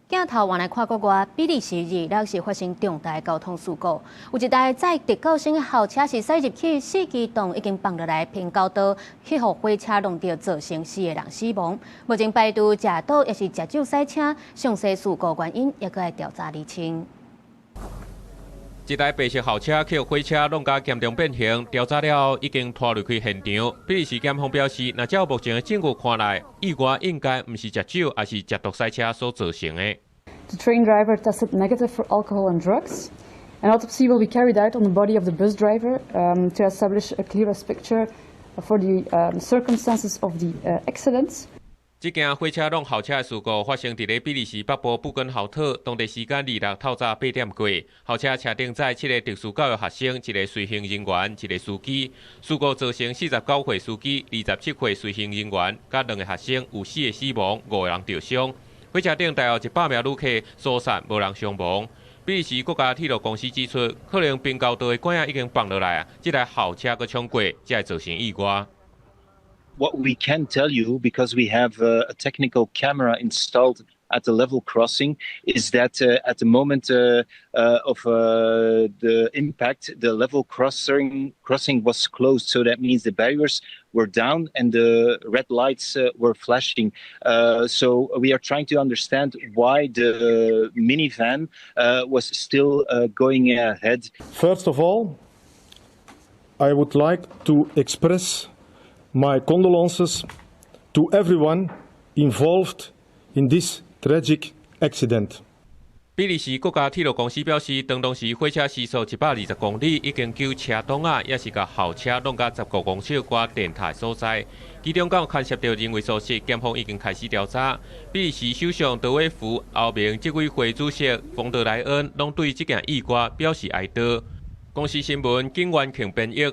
鏡頭原來看國外，比利時日是發生重大交通事故，有一台載特高升的校車是駛入去4機動已經放落來平交道，去互火車弄到造成4個人死亡。目前排除食賭也是食酒駛車，詳細事故原因也閣要調查釐清。一台白色校車去火車弄甲嚴重變形，調查了已經拖入去現場。比利時檢方表示，若照目前的證據看來，意外應該唔是食酒，而是食毒駛車所造成的。The train driver tested negative for alcohol and drugs. An autopsy will be carried out on the body of the bus driver to establish a clearest picture for the circumstances of the accident. 這件火車弄校車的事故發生在比利時北部布根豪特，當地時間26透早8點過。校車車頂載7個特殊教育學生、1個隨行人員、1個司機。事故造成49歲司機、27歲隨行人員，甲2個學生有4個死亡，5個人受傷。火車頂大約100名旅客疏散，無人傷亡。比利時國家鐵路公司指出，可能平交道的管仔已經放落來，這台校車閣衝過，才會造成意外。What we can tell you, because we have a technical camera installed at the level crossing, is that at the moment of the impact, the level crossing was closed. So that means the barriers were down and the red lights were flashing. So we are trying to understand why the minivan was still going ahead. First of all, I would like to express my condolences to everyone involved in this tragic accident. 比利時國家鐵路公司表示，當時火車時速120公里，已經救車擋仔，也是甲校車弄到15公尺外電塔所在。其中敢有牽涉到人為疏失，檢方已經開始調查。比利時首相德威福、歐盟執委會主席馮德萊恩攏對這件意外表示哀悼。公司新聞警員慶編譯。